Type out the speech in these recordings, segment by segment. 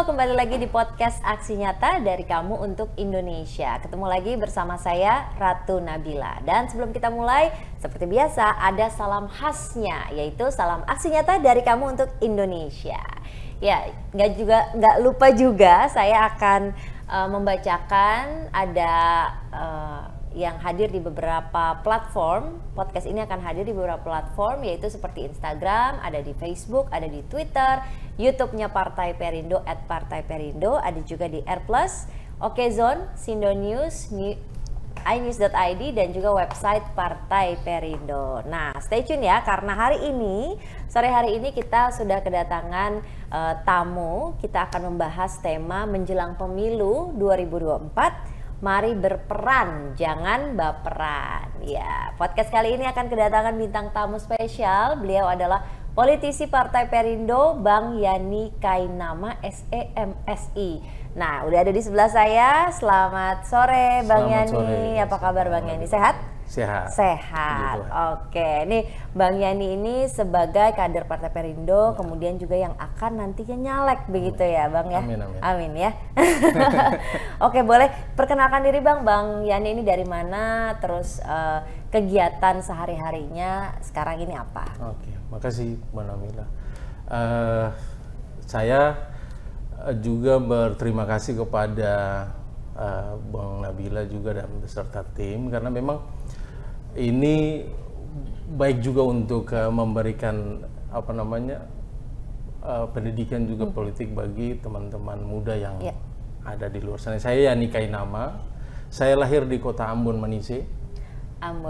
Halo, kembali lagi di podcast Aksi Nyata dari Kamu untuk Indonesia. Ketemu lagi bersama saya, Ratu Nabila. Dan sebelum kita mulai, seperti biasa ada salam khasnya, yaitu salam Aksi Nyata dari Kamu untuk Indonesia. Ya, nggak lupa juga saya akan membacakan ada yang hadir di beberapa platform. Podcast ini akan hadir di beberapa platform, yaitu seperti Instagram, ada di Facebook, ada di Twitter, YouTube-nya Partai Perindo @partaiperindo, ada juga di R+, Okezone, Sindo News, inews.id, dan juga website Partai Perindo. Nah, stay tune ya, karena sore hari ini kita sudah kedatangan tamu. Kita akan membahas tema menjelang pemilu 2024. Mari berperan, jangan baperan. Ya, podcast kali ini akan kedatangan bintang tamu spesial. Beliau adalah politisi Partai Perindo, Bang Yani Kainama, SEMSI. Nah, udah ada di sebelah saya. Selamat sore, Bang Yani. Sore. Apa kabar, Bang Yani? Sehat? Sehat. Sehat. Oke, nih Bang Yani ini sebagai kader Partai Perindo, kemudian juga yang akan nantinya nyalek, begitu ya, Bang ya? Amin, amin. Amin ya. Oke, boleh perkenalkan diri, Bang. Bang Yani ini dari mana? Terus kegiatan sehari-harinya sekarang ini apa? Oke, makasih Mbak Nabila. Saya juga berterima kasih kepada Bang Nabila juga dan beserta tim, karena memang ini baik juga untuk memberikan pendidikan juga politik bagi teman-teman muda yang ada di luar sana. Saya Yani Kainama, saya lahir di kota Ambon Manise.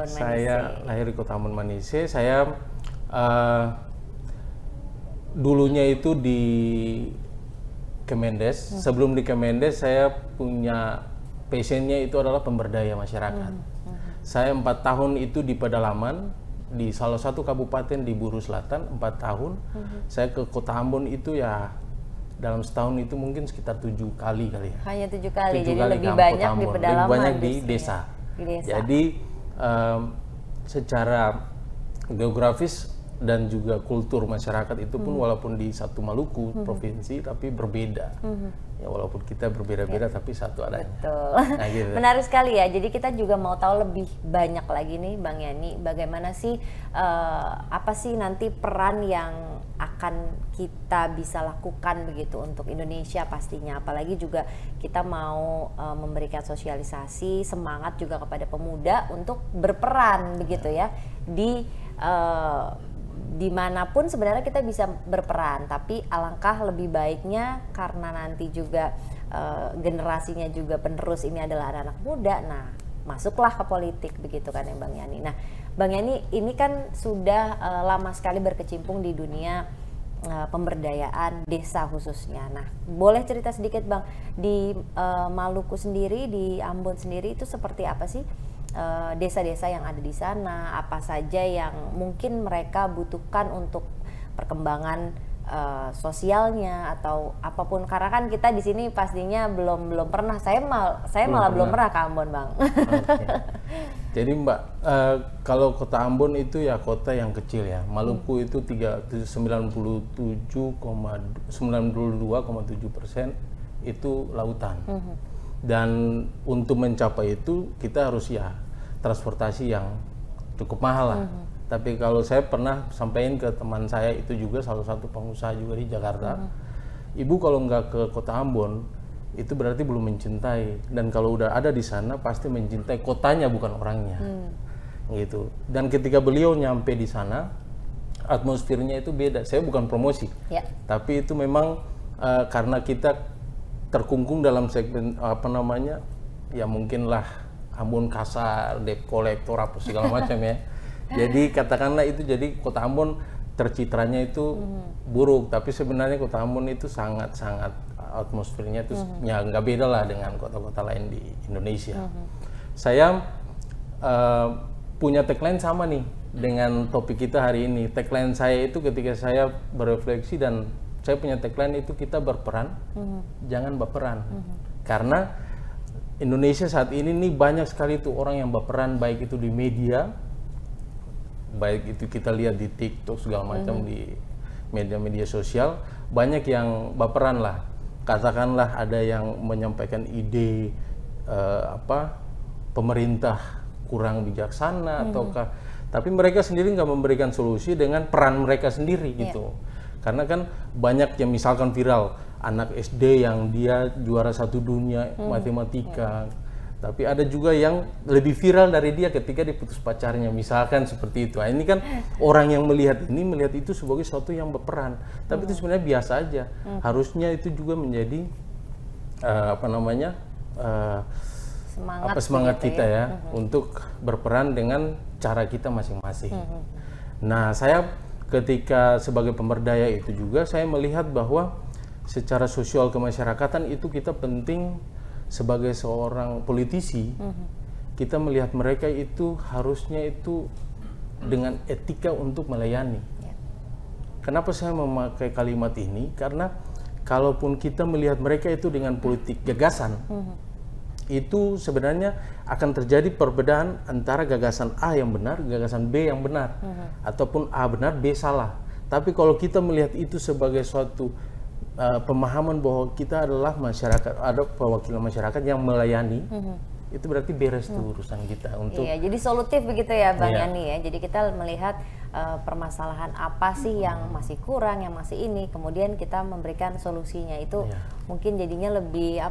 Saya lahir di kota Ambon Manise. Saya dulunya itu di Kemendes. Sebelum di Kemendes saya punya passionnya itu adalah pemberdaya masyarakat. Saya 4 tahun itu di pedalaman di salah satu kabupaten di Buru Selatan, 4 tahun. Saya ke kota Ambon itu ya dalam setahun itu mungkin sekitar 7 kali ya. Hanya 7 kali, 7 jadi kali lebih banyak di pedalaman. Lebih banyak di desa. Jadi secara geografis dan juga kultur masyarakat itu pun walaupun di satu Maluku provinsi tapi berbeda. Ya walaupun kita berbeda-beda tapi satu adanya. Betul. Nah, gitu. Menarik sekali ya. Jadi kita juga mau tahu lebih banyak lagi nih, Bang Yani, bagaimana sih apa sih nanti peran yang akan kita bisa lakukan begitu untuk Indonesia pastinya. Apalagi juga kita mau memberikan sosialisasi semangat juga kepada pemuda untuk berperan begitu ya di dimanapun sebenarnya kita bisa berperan, tapi alangkah lebih baiknya karena nanti juga generasinya juga penerus ini adalah anak-anak muda. Nah, masuklah ke politik begitu kan ya, Bang Yani. Nah, Bang Yani ini kan sudah lama sekali berkecimpung di dunia pemberdayaan desa khususnya. Nah, boleh cerita sedikit, Bang, di Maluku sendiri, di Ambon sendiri itu seperti apa sih desa-desa yang ada di sana, apa saja yang mungkin mereka butuhkan untuk perkembangan sosialnya atau apapun, karena kan kita di sini pastinya belum pernah, saya malah belum pernah ke Ambon, Bang. Okay. Jadi Mbak, kalau kota Ambon itu ya kota yang kecil ya. Maluku itu 92,7% itu lautan. Dan untuk mencapai itu kita harus ya transportasi yang cukup mahal lah. Tapi kalau saya pernah sampaikan ke teman saya itu juga salah satu pengusaha juga di Jakarta, Ibu kalau nggak ke kota Ambon itu berarti belum mencintai. Dan kalau udah ada di sana pasti mencintai kotanya bukan orangnya, gitu. Dan ketika beliau nyampe di sana, atmosfernya itu beda. Saya bukan promosi, tapi itu memang karena kita terkungkung dalam segmen ya mungkinlah Ambon kasar, debt collector apa segala macam ya. Jadi katakanlah itu, jadi kota Ambon tercitranya itu buruk, tapi sebenarnya kota Ambon itu sangat-sangat atmosfernya itu ya nggak beda lah dengan kota-kota lain di Indonesia. Saya punya tagline sama nih dengan topik kita hari ini. Tagline saya itu ketika saya berefleksi, dan saya punya tagline itu, kita berperan, jangan baperan. Karena Indonesia saat ini nih banyak sekali tuh orang yang baperan, baik itu di media, baik itu kita lihat di TikTok segala macam, di media-media sosial, banyak yang baperan lah. katakanlah ada yang menyampaikan ide pemerintah kurang bijaksana ataukah, tapi mereka sendiri nggak memberikan solusi dengan peran mereka sendiri gitu. Karena kan banyak yang misalkan viral anak SD yang dia juara 1 dunia matematika, tapi ada juga yang lebih viral dari dia ketika diputus pacarnya, misalkan seperti itu. Nah, ini kan orang yang melihat itu sebagai sesuatu yang berperan, tapi itu sebenarnya biasa aja. Harusnya itu juga menjadi semangat kita ya untuk berperan dengan cara kita masing-masing. Nah, saya ketika sebagai pemberdaya itu juga saya melihat bahwa secara sosial kemasyarakatan itu kita penting. Sebagai seorang politisi, kita melihat mereka itu harusnya itu dengan etika untuk melayani. Kenapa saya memakai kalimat ini? Karena kalaupun kita melihat mereka itu dengan politik gagasan, itu sebenarnya akan terjadi perbedaan antara gagasan A yang benar, gagasan B yang benar, ataupun A benar, B salah. Tapi kalau kita melihat itu sebagai suatu pemahaman bahwa kita adalah masyarakat, ada perwakilan masyarakat yang melayani, itu berarti beres tuh urusan kita untuk. Iya, jadi solutif begitu ya Bang Yani ya. Jadi kita melihat permasalahan apa sih yang masih kurang, yang masih ini, kemudian kita memberikan solusinya itu mungkin jadinya lebih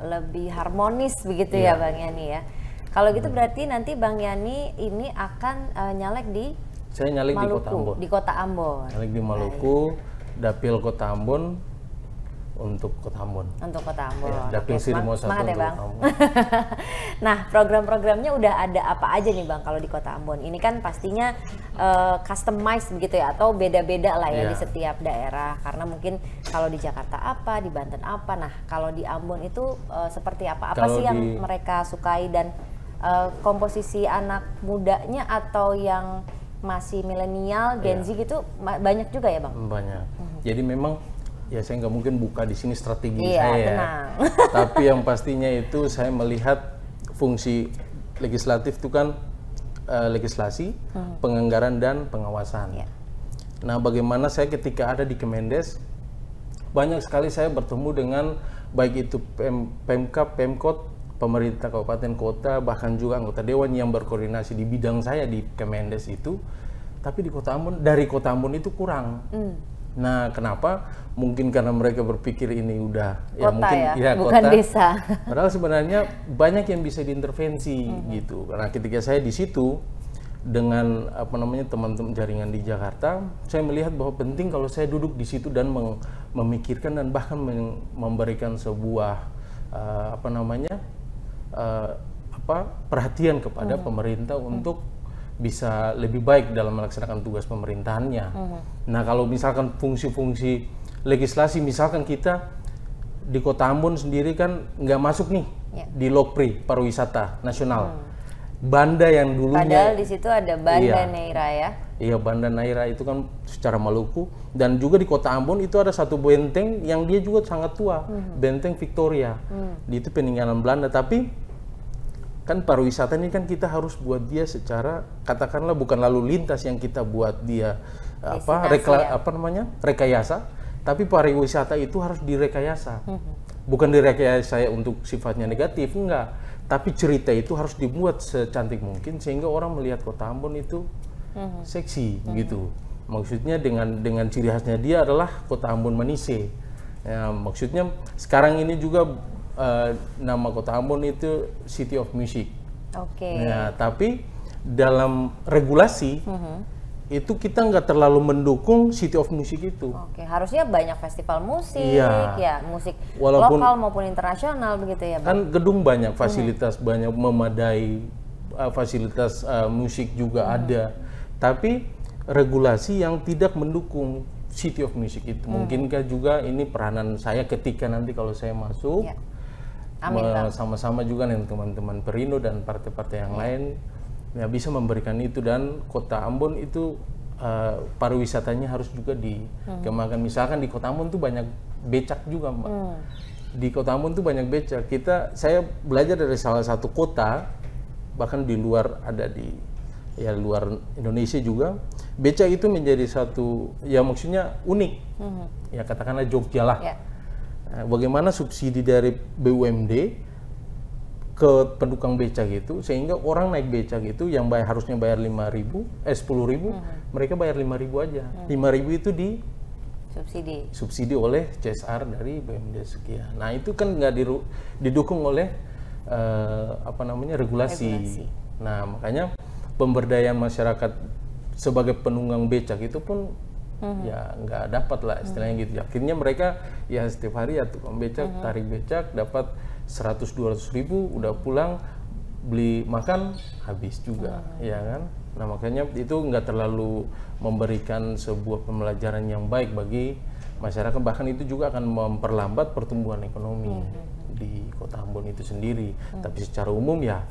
lebih harmonis begitu ya Bang Yani ya. Kalau gitu berarti nanti Bang Yani ini akan nyalek di Saya nyalek Maluku, di Kota Ambon. Di Kota Ambon. Nyalek di Maluku, dapil Kota Ambon. Untuk Kota Ambon. Untuk Kota Ambon. Dapil Sirimo 1 semangat ya Bang. Ambon. Nah, program-programnya udah ada apa aja nih Bang kalau di Kota Ambon? Ini kan pastinya customized begitu ya, atau beda-beda lah ya di setiap daerah. Karena mungkin kalau di Jakarta apa, di Banten apa. Nah, kalau di Ambon itu seperti apa? Apa sih yang mereka sukai, dan komposisi anak mudanya atau yang masih milenial, Gen Z gitu banyak juga ya Bang? Banyak. Jadi memang ya saya nggak mungkin buka di sini strategi saya ya. Tapi yang pastinya itu saya melihat fungsi legislatif itu kan legislasi, penganggaran dan pengawasan. Nah, bagaimana saya ketika ada di Kemendes, banyak sekali saya bertemu dengan baik itu Pemkab, Pemkot, pemerintah kabupaten kota, bahkan juga anggota dewan yang berkoordinasi di bidang saya di Kemendes itu. Tapi di Kota Ambon, dari Kota Ambon itu kurang. Nah, kenapa? Mungkin karena mereka berpikir ini udah kota, mungkin bukan kota. Desa. Padahal sebenarnya banyak yang bisa diintervensi gitu. Karena ketika saya di situ dengan teman-teman jaringan di Jakarta, saya melihat bahwa penting kalau saya duduk di situ dan memikirkan dan bahkan memberikan sebuah perhatian kepada pemerintah untuk bisa lebih baik dalam melaksanakan tugas pemerintahannya. Nah, kalau misalkan fungsi-fungsi legislasi, misalkan kita di Kota Ambon sendiri kan nggak masuk nih di Lokpri pariwisata nasional. Banda yang dulunya. Padahal di situ ada Banda Neira ya. Iya, Banda Neira itu kan secara Maluku, dan juga di Kota Ambon itu ada satu benteng yang dia juga sangat tua, Benteng Victoria. Itu peninggalan Belanda, tapi kan pariwisata ini kan kita harus buat dia secara, katakanlah bukan lalu lintas yang kita buat dia rekayasa, tapi pariwisata itu harus direkayasa. Bukan direkayasa untuk sifatnya negatif, enggak, tapi cerita itu harus dibuat secantik mungkin sehingga orang melihat Kota Ambon itu seksi gitu. Maksudnya dengan ciri khasnya dia adalah Kota Ambon Manise. Ya, maksudnya sekarang ini juga nama Kota Ambon itu City of Music. Ya, tapi dalam regulasi itu kita nggak terlalu mendukung City of Music itu. Harusnya banyak festival musik, musik walaupun lokal maupun internasional begitu ya Bang? Kan gedung banyak, fasilitas banyak memadai, fasilitas musik juga ada, tapi regulasi yang tidak mendukung City of Music itu. Mungkinkah juga ini peranan saya ketika nanti kalau saya masuk, sama-sama juga dengan teman-teman Perindo dan partai-partai yang lain, ya bisa memberikan itu. Dan Kota Ambon itu pariwisatanya harus juga dikembangkan. Misalkan di Kota Ambon tuh banyak becak juga, Mbak. Di Kota Ambon tuh banyak becak. Saya belajar dari salah satu kota, bahkan di luar, ada di luar Indonesia juga, becak itu menjadi satu, ya maksudnya unik. Ya katakanlah Jogja lah. Bagaimana subsidi dari BUMD ke pendukung becak itu, sehingga orang naik becak itu yang harusnya bayar 10.000, mereka bayar 5.000 aja. 5.000 itu di subsidi oleh CSR dari BUMD sekian. Nah itu kan nggak didukung oleh regulasi. Nah makanya pemberdayaan masyarakat sebagai penunggang becak itu pun ya nggak dapat lah istilahnya gitu. Akhirnya mereka ya setiap hari ya tukang becak tarik becak dapat 100-200 ribu, udah pulang beli makan habis juga, ya kan. Nah makanya itu nggak terlalu memberikan sebuah pembelajaran yang baik bagi masyarakat, bahkan itu juga akan memperlambat pertumbuhan ekonomi di Kota Ambon itu sendiri. Tapi secara umum ya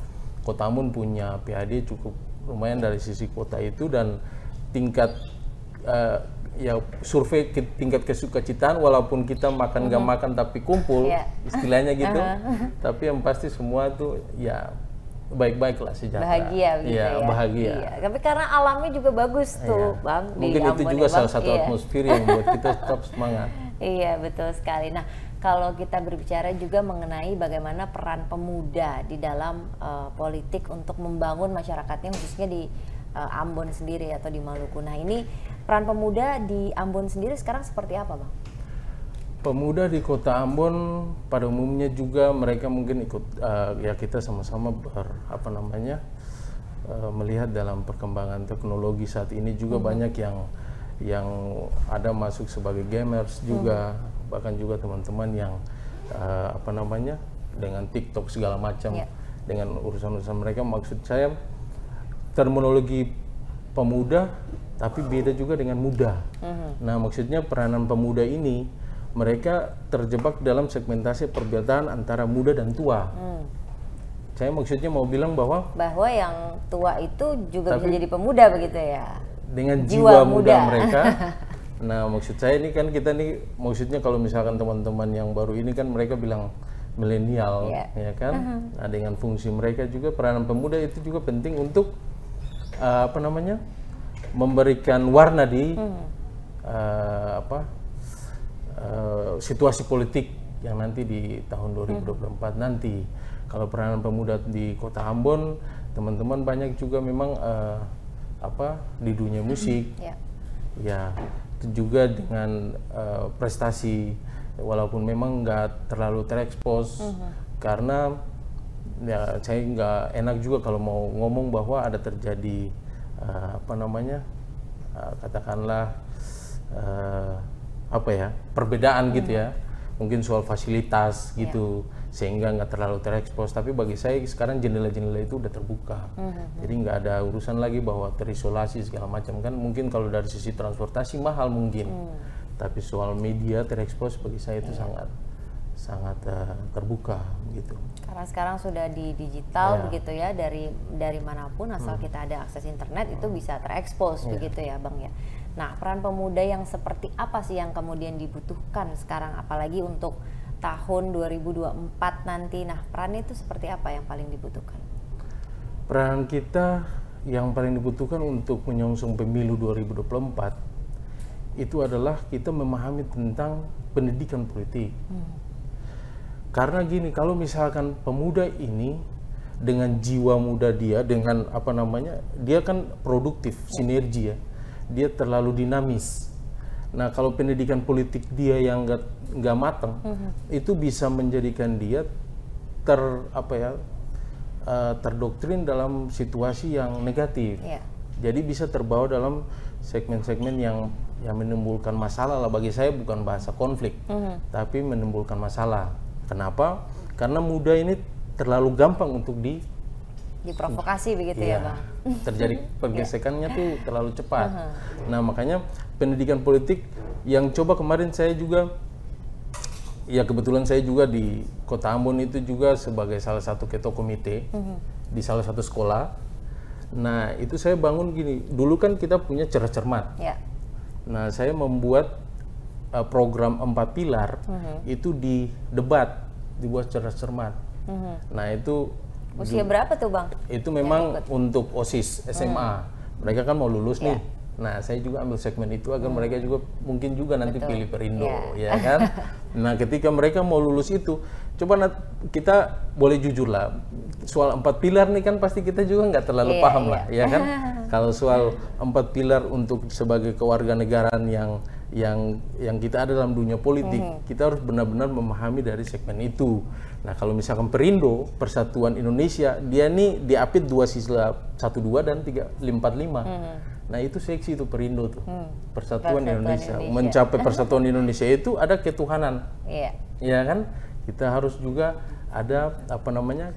Kota Ambon punya PAD cukup lumayan dari sisi kota itu, dan tingkat ya survei tingkat kesukacitaan, walaupun kita makan gak makan tapi kumpul, istilahnya gitu. Tapi yang pasti semua tuh ya baik-baik lah, sejahtera. Bahagia gitu ya. Bahagia. Iya. Tapi karena alamnya juga bagus tuh, Bang. Mungkin itu juga salah satu atmosfer yang buat kita tetap semangat. Iya, betul sekali. Nah, kalau kita berbicara juga mengenai bagaimana peran pemuda di dalam politik untuk membangun masyarakatnya, khususnya di Ambon sendiri atau di Maluku. Nah, ini peran pemuda di Ambon sendiri sekarang seperti apa, Bang? Pemuda di Kota Ambon pada umumnya juga mereka mungkin ikut ya kita sama-sama melihat dalam perkembangan teknologi saat ini juga banyak yang ada masuk sebagai gamers juga, bahkan juga teman-teman yang dengan TikTok segala macam, dengan urusan-urusan mereka. Maksud saya terminologi pemuda tapi beda juga dengan muda. Nah maksudnya peranan pemuda ini mereka terjebak dalam segmentasi perbedaan antara muda dan tua. Saya maksudnya mau bilang bahwa yang tua itu juga bisa jadi pemuda begitu ya, dengan jiwa muda mereka. Nah maksud saya ini kan kita nih maksudnya kalau misalkan teman-teman yang baru ini kan mereka bilang milenial, ya kan. Nah dengan fungsi mereka juga peranan pemuda itu juga penting untuk memberikan warna di situasi politik yang nanti di tahun 2024 nanti. Kalau peranan pemuda di Kota Ambon, teman-teman banyak juga memang di dunia musik, ya itu juga dengan prestasi, walaupun memang nggak terlalu terekspos, karena ya saya nggak enak juga kalau mau ngomong bahwa ada terjadi katakanlah perbedaan gitu ya, mungkin soal fasilitas gitu, sehingga nggak terlalu terekspos. Tapi bagi saya sekarang jendela-jendela itu udah terbuka, jadi nggak ada urusan lagi bahwa terisolasi segala macam kan. Mungkin kalau dari sisi transportasi mahal mungkin, tapi soal media terekspos bagi saya itu sangat terbuka gitu. Karena sekarang sudah di digital begitu ya, dari manapun asal kita ada akses internet itu bisa terekspos begitu ya, Bang ya. Nah, peran pemuda yang seperti apa sih yang kemudian dibutuhkan sekarang, apalagi untuk tahun 2024 nanti? Nah, peran itu seperti apa yang paling dibutuhkan? Peran kita yang paling dibutuhkan untuk menyongsong pemilu 2024 itu adalah kita memahami tentang pendidikan politik. Karena gini, kalau misalkan pemuda ini dengan jiwa muda dia, dengan dia kan produktif, sinergi ya, dia terlalu dinamis. Nah kalau pendidikan politik dia yang nggak matang, itu bisa menjadikan dia terdoktrin dalam situasi yang negatif. Jadi bisa terbawa dalam segmen-segmen yang menimbulkan masalah lah. Bagi saya bukan bahasa konflik, tapi menimbulkan masalah. Kenapa? Karena muda ini terlalu gampang untuk diprovokasi begitu ya, Bang. Terjadi pergesekannya tuh terlalu cepat. Nah makanya pendidikan politik yang coba kemarin saya juga, ya kebetulan saya juga di Kota Ambon itu juga sebagai salah satu ketua komite di salah satu sekolah. Nah itu saya bangun gini, dulu kan kita punya cerdas cermat. Nah saya membuat program 4 pilar itu dibuat cerdas cermat. Nah itu usia berapa tuh, Bang? Itu memang untuk OSIS SMA. Mereka kan mau lulus nih. Nah, saya juga ambil segmen itu agar mereka juga mungkin juga nanti Betul. pilih Perindo, Iya. ya kan? Nah, ketika mereka mau lulus itu, coba kita boleh jujur lah, soal 4 pilar nih kan pasti kita juga nggak terlalu Iya, paham iya. lah, ya kan? Kalau soal 4 pilar untuk sebagai kewarganegaraan yang kita ada dalam dunia politik, kita harus benar-benar memahami dari segmen itu. Nah, kalau misalkan Perindo, Persatuan Indonesia, dia nih diapit 2 sila 1, 2 dan 3, 4, 5. Nah, itu seksi itu Perindo tuh. Persatuan Indonesia. Mencapai Persatuan Indonesia itu ada ketuhanan. Iya. Ya kan? Kita harus juga ada apa namanya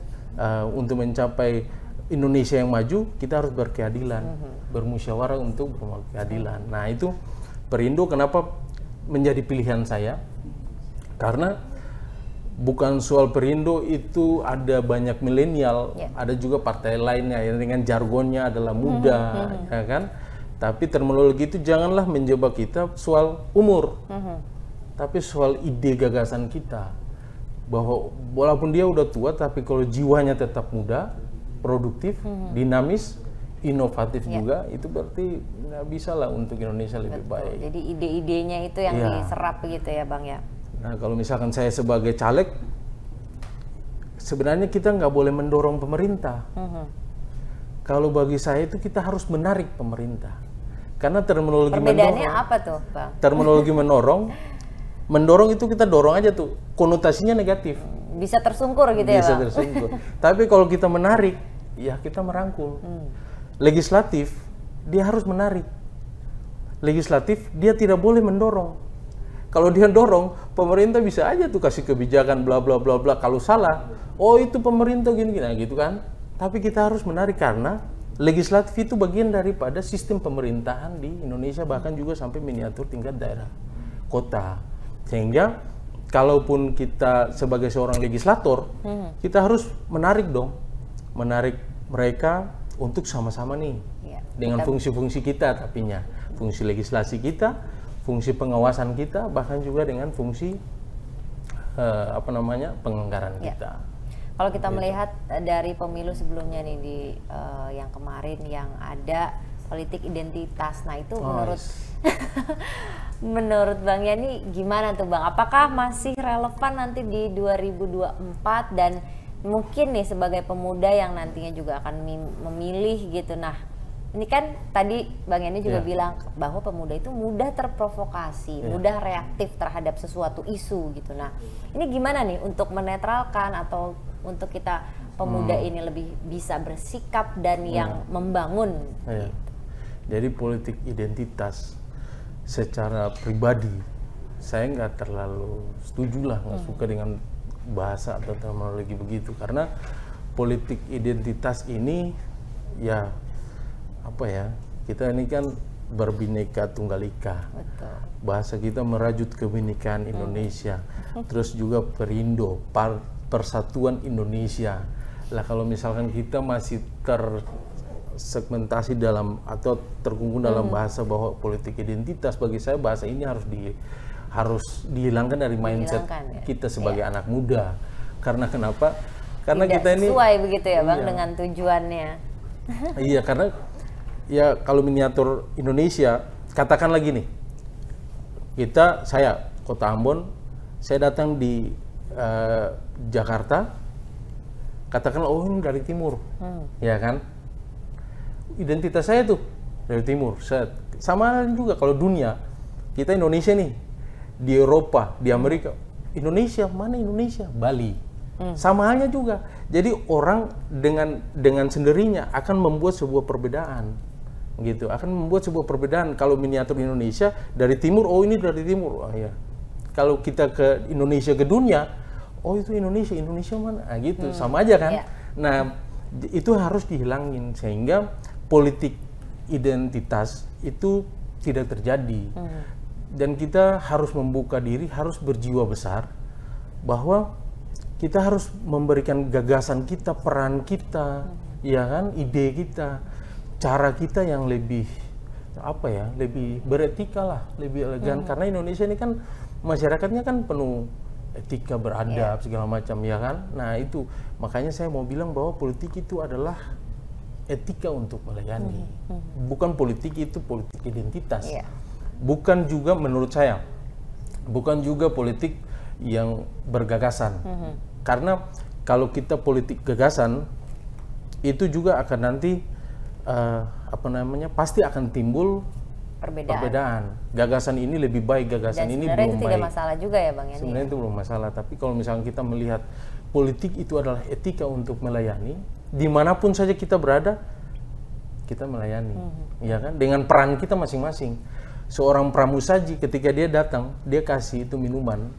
untuk mencapai Indonesia yang maju, kita harus berkeadilan, bermusyawarah untuk berkeadilan. Nah, itu Perindo kenapa menjadi pilihan saya? Karena bukan soal Perindo itu ada banyak milenial, ada juga partai lainnya yang dengan jargonnya adalah muda, ya kan? Tapi terminologi itu janganlah menjebak kita soal umur, tapi soal ide gagasan kita. Bahwa walaupun dia udah tua, tapi kalau jiwanya tetap muda, produktif, dinamis, inovatif juga, itu berarti nggak bisa lah untuk Indonesia lebih baik. Jadi ide-idenya itu yang diserap gitu ya Bang ya. Nah, kalau misalkan saya sebagai caleg, sebenarnya kita nggak boleh mendorong pemerintah. Kalau bagi saya itu kita harus menarik pemerintah. Karena terminologi Perbedaannya apa tuh Bang? terminologi mendorong itu kita dorong aja tuh, konotasinya negatif. Bisa tersungkur gitu ya Bisa Bang? tersungkur. Tapi kalau kita menarik, ya kita merangkul. Legislatif, dia harus menarik. Legislatif, dia tidak boleh mendorong. Kalau dia dorong, pemerintah bisa aja tuh kasih kebijakan bla bla bla bla. Kalau salah, oh itu pemerintah gini-gini, nah, gitu kan. Tapi kita harus menarik karena legislatif itu bagian daripada sistem pemerintahan di Indonesia, bahkan juga sampai miniatur tingkat daerah, kota. Sehingga kalaupun kita sebagai seorang legislator, kita harus menarik dong, menarik mereka untuk sama-sama nih, dengan fungsi-fungsi kita, tapinya fungsi legislasi kita, fungsi pengawasan kita, bahkan juga dengan fungsi penganggaran kita. Kalau kita melihat dari pemilu sebelumnya nih di yang kemarin yang ada politik identitas, nah itu menurut Bang Yani gimana tuh Bang? Apakah masih relevan nanti di 2024 dan mungkin nih sebagai pemuda yang nantinya juga akan memilih gitu. Nah, ini kan tadi Bang Yani juga bilang bahwa pemuda itu mudah terprovokasi, mudah reaktif terhadap sesuatu isu gitu. Nah, ini gimana nih untuk menetralkan atau untuk kita pemuda ini lebih bisa bersikap dan yang membangun? Gitu. Jadi politik identitas secara pribadi saya nggak terlalu setuju lah, nggak suka dengan bahasa atau terminologi begitu, karena politik identitas ini ya apa ya, kita ini kan berbineka tunggal ika. Betul. Bahasa kita merajut kebinekaan Indonesia. Terus juga Perindo, Persatuan Indonesia. Lah kalau misalkan kita masih tersegmentasi dalam atau terkungkung dalam bahasa bahwa politik identitas, bagi saya bahasa ini harus dihilangkan dari mindset kita sebagai anak muda. Karena kenapa? Karena tidak kita ini sesuai begitu ya Bang dengan tujuannya. Iya, karena ya kalau miniatur Indonesia, katakan lagi nih, saya Kota Ambon, saya datang di Jakarta, katakanlah oh ini dari timur, ya kan? Identitas saya tuh dari timur. Sama juga kalau dunia, kita Indonesia nih, di Eropa, di Amerika, Indonesia mana Indonesia? Bali. Sama halnya juga. Jadi orang dengan sendirinya akan membuat sebuah perbedaan, gitu. Akan membuat sebuah perbedaan. Kalau miniatur Indonesia dari timur, oh ini dari timur, oh ya. Kalau kita ke Indonesia ke dunia, oh itu Indonesia mana? Nah, gitu, sama aja kan? Nah, itu harus dihilangin sehingga politik identitas itu tidak terjadi. Dan kita harus membuka diri, harus berjiwa besar bahwa kita harus memberikan gagasan kita, peran kita, ya kan, ide kita, cara kita yang lebih lebih beretika lah, lebih elegan. Karena Indonesia ini kan masyarakatnya kan penuh etika, beradab segala macam, ya kan. Nah itu makanya saya mau bilang bahwa politik itu adalah etika untuk melayani. Bukan politik itu politik identitas. Iya. Bukan juga menurut saya, bukan juga politik yang bergagasan. Karena kalau kita politik gagasan, itu juga akan nanti pasti akan timbul perbedaan. Gagasan ini lebih baik, gagasan ini belum baik. Dan sebenarnya itu tidak masalah juga ya Bang Yani? Sebenarnya itu belum masalah, tapi kalau misalnya kita melihat politik itu adalah etika untuk melayani, dimanapun saja kita berada, kita melayani, ya kan? Dengan peran kita masing-masing. Seorang pramusaji ketika dia datang, dia kasih itu minuman.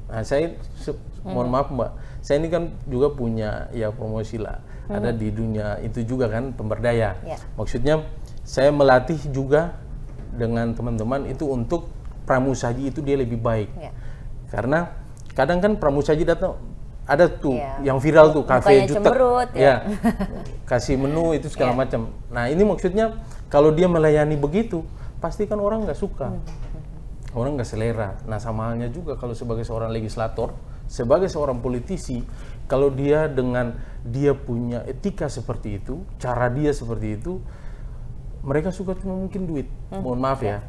Nah, saya mohon maaf Mbak, saya ini kan juga punya ya promosi lah, ada di dunia itu juga kan pemberdaya. Maksudnya saya melatih juga dengan teman-teman itu untuk pramusaji itu dia lebih baik. Karena kadang kan pramusaji datang ada tuh yang viral tuh kafe jutek, kasih menu itu segala macam. Nah ini maksudnya kalau dia melayani begitu, pasti kan orang nggak suka, orang nggak selera. Nah sama halnya juga kalau sebagai seorang legislator, sebagai seorang politisi, kalau dia dengan dia punya etika seperti itu, cara dia seperti itu, mereka suka cuma mungkin duit, mohon maaf ya,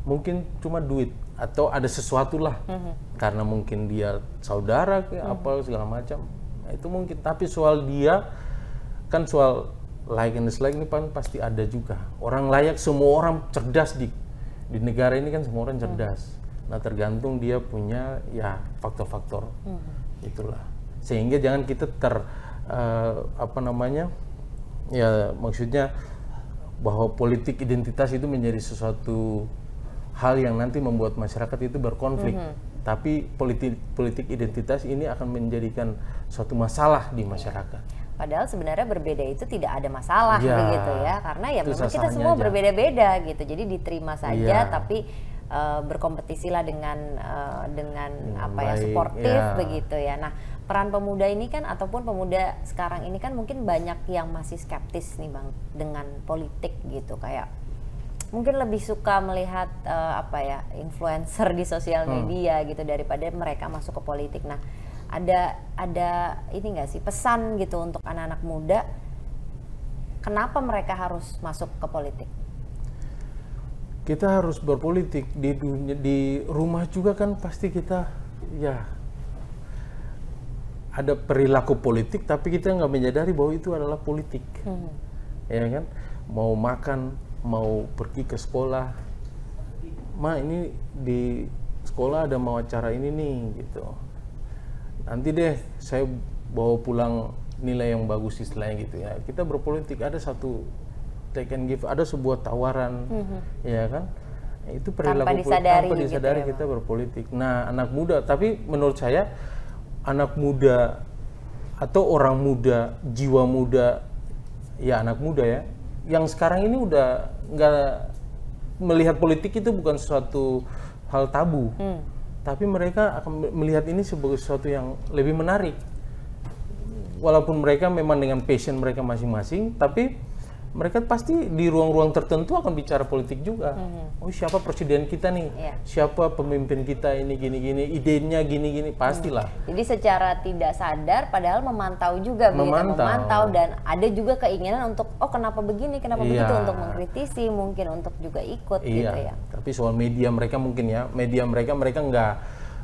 mungkin cuma duit atau ada sesuatu lah, karena mungkin dia saudara kayak apa segala macam, nah, itu mungkin. Tapi soal dia kan soal like and dislike ini pasti ada juga. Orang layak, semua orang cerdas di negara ini kan semua orang cerdas. Nah tergantung dia punya ya faktor-faktor itulah. Sehingga jangan kita ya maksudnya bahwa politik identitas itu menjadi sesuatu hal yang nanti membuat masyarakat itu berkonflik. Tapi politik identitas ini akan menjadikan suatu masalah di masyarakat. Padahal sebenarnya berbeda itu tidak ada masalah begitu ya, karena ya memang kita semua berbeda-beda gitu. Jadi diterima saja, tapi berkompetisilah dengan suportif begitu ya. Nah peran pemuda ini kan ataupun pemuda sekarang ini kan mungkin banyak yang masih skeptis nih Bang dengan politik gitu, kayak mungkin lebih suka melihat influencer di sosial media gitu daripada mereka masuk ke politik. Nah ada ini nggak sih pesan gitu untuk anak-anak muda, kenapa mereka harus masuk ke politik? Kita harus berpolitik di rumah juga kan pasti kita ya ada perilaku politik, tapi kita nggak menyadari bahwa itu adalah politik, ya kan? Mau makan, mau pergi ke sekolah, ini di sekolah ada mau acara ini nih gitu. Nanti deh saya bawa pulang nilai yang bagus istilahnya gitu ya. Kita berpolitik, ada satu take and give, ada sebuah tawaran, ya kan? Itu perilaku tanpa disadari gitu kita berpolitik. Nah anak muda, tapi menurut saya anak muda atau orang muda, jiwa muda, ya anak muda ya, yang sekarang ini udah nggak melihat politik itu bukan suatu hal tabu, tapi mereka akan melihat ini sebagai sesuatu yang lebih menarik. Walaupun mereka memang dengan passion mereka masing-masing, tapi mereka pasti di ruang-ruang tertentu akan bicara politik juga. Oh siapa presiden kita nih, siapa pemimpin kita ini gini-gini, idenya gini-gini, pastilah. Jadi secara tidak sadar padahal memantau juga, memantau dan ada juga keinginan untuk kenapa begini, kenapa begitu, untuk mengkritisi, mungkin untuk juga ikut gitu ya. Tapi soal media mereka mungkin ya, media mereka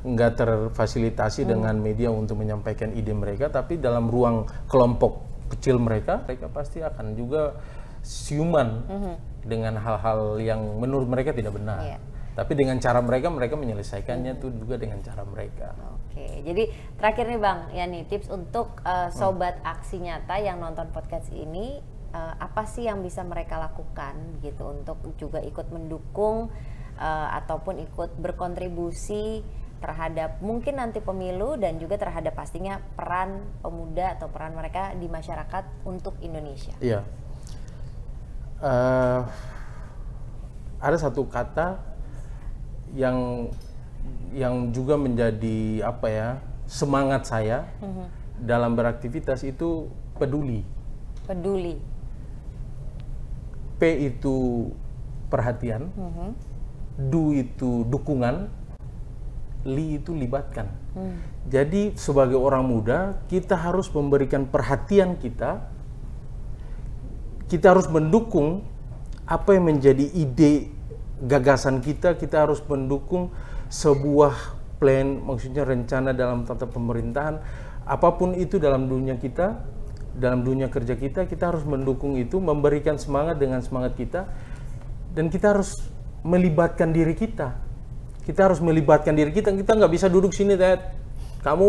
nggak terfasilitasi dengan media untuk menyampaikan ide mereka, tapi dalam ruang kelompok kecil mereka pasti akan juga siuman dengan hal-hal yang menurut mereka tidak benar. Tapi dengan cara mereka menyelesaikannya tuh juga dengan cara mereka. Oke, jadi terakhir nih Bang Yani, tips untuk sobat aksi nyata yang nonton podcast ini, apa sih yang bisa mereka lakukan gitu untuk juga ikut mendukung ataupun ikut berkontribusi terhadap mungkin nanti pemilu dan juga terhadap pastinya peran pemuda atau peran mereka di masyarakat untuk Indonesia. Iya. Ada satu kata yang juga menjadi semangat saya dalam beraktivitas itu peduli. Peduli. P itu perhatian, du itu dukungan, li itu libatkan. Jadi sebagai orang muda kita harus memberikan perhatian kita kita harus mendukung apa yang menjadi ide gagasan kita harus mendukung sebuah plan, maksudnya rencana dalam tata pemerintahan, apapun itu dalam dunia kita, dalam dunia kerja kita harus mendukung itu, memberikan semangat dengan semangat kita, dan kita harus melibatkan diri kita. Kita harus melibatkan diri kita nggak bisa duduk sini, kamu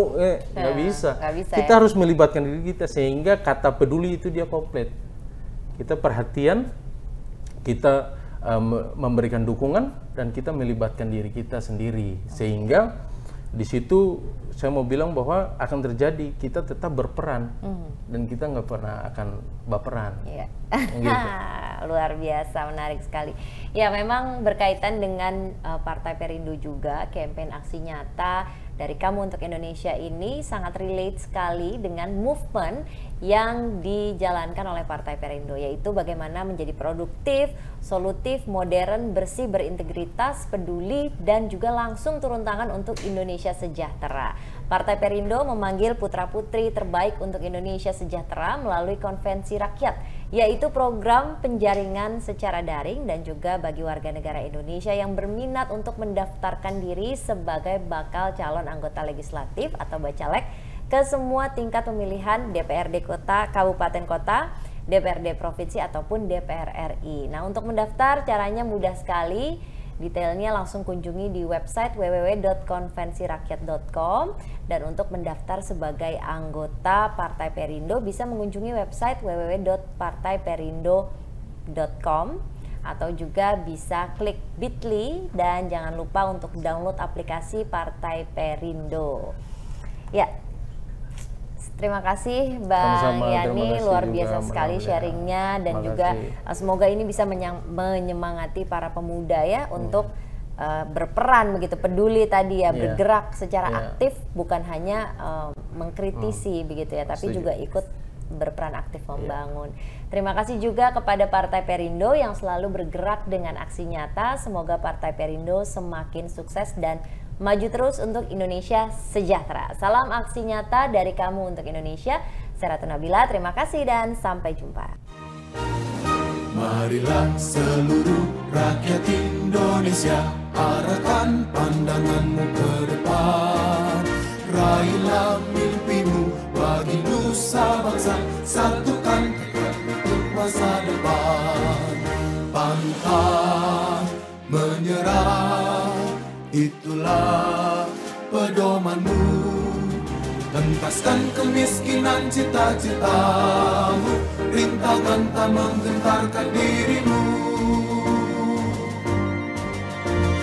nggak bisa. Kita harus melibatkan diri kita, sehingga kata peduli itu dia komplit. Kita perhatian, kita memberikan dukungan, dan kita melibatkan diri kita sendiri, sehingga di situ saya mau bilang bahwa akan terjadi, kita tetap berperan dan kita nggak pernah akan baperan. Iya. Gitu. Luar biasa, menarik sekali. Ya, memang berkaitan dengan Partai Perindo juga, campaign aksi nyata dari Kamu Untuk Indonesia ini sangat relate sekali dengan movement yang dijalankan oleh Partai Perindo, yaitu bagaimana menjadi produktif, solutif, modern, bersih, berintegritas, peduli, dan juga langsung turun tangan untuk Indonesia sejahtera. Partai Perindo memanggil putra-putri terbaik untuk Indonesia sejahtera melalui konvensi rakyat, yaitu program penjaringan secara daring dan juga bagi warga negara Indonesia yang berminat untuk mendaftarkan diri sebagai bakal calon anggota legislatif atau bacalek ke semua tingkat pemilihan DPRD kota, kabupaten kota, DPRD provinsi ataupun DPR RI. Nah, untuk mendaftar caranya mudah sekali. Detailnya langsung kunjungi di website www.konvensirakyat.com, dan untuk mendaftar sebagai anggota Partai Perindo bisa mengunjungi website www.partaiperindo.com atau juga bisa klik bit.ly, dan jangan lupa untuk download aplikasi Partai Perindo. Ya, terima kasih Bang Yani, luar biasa sekali sharingnya, dan juga semoga ini bisa menyemangati para pemuda ya untuk berperan begitu, peduli tadi ya, bergerak secara aktif, bukan hanya mengkritisi begitu ya, tapi juga ikut berperan aktif membangun. Terima kasih juga kepada Partai Perindo yang selalu bergerak dengan aksi nyata. Semoga Partai Perindo semakin sukses dan maju terus untuk Indonesia sejahtera. Salam aksi nyata dari Kamu Untuk Indonesia. Saya Ratu Nabila, terima kasih dan sampai jumpa. Marilah seluruh rakyat Indonesia, arahkan pandanganmu ke depan. Raihlah mimpimu bagi nusa bangsa, satukan tekad untuk masa depan. Pantang menyerah, itulah pedomanmu. Entaskan kemiskinan cita-citamu, rintangan tak menggentarkan dirimu.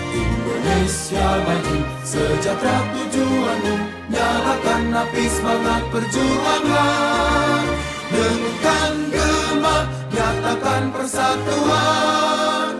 Indonesia maju, sejahtera tujuanmu, nyalakan api semangat perjuangan. Dengunkan gema, nyatakan persatuan.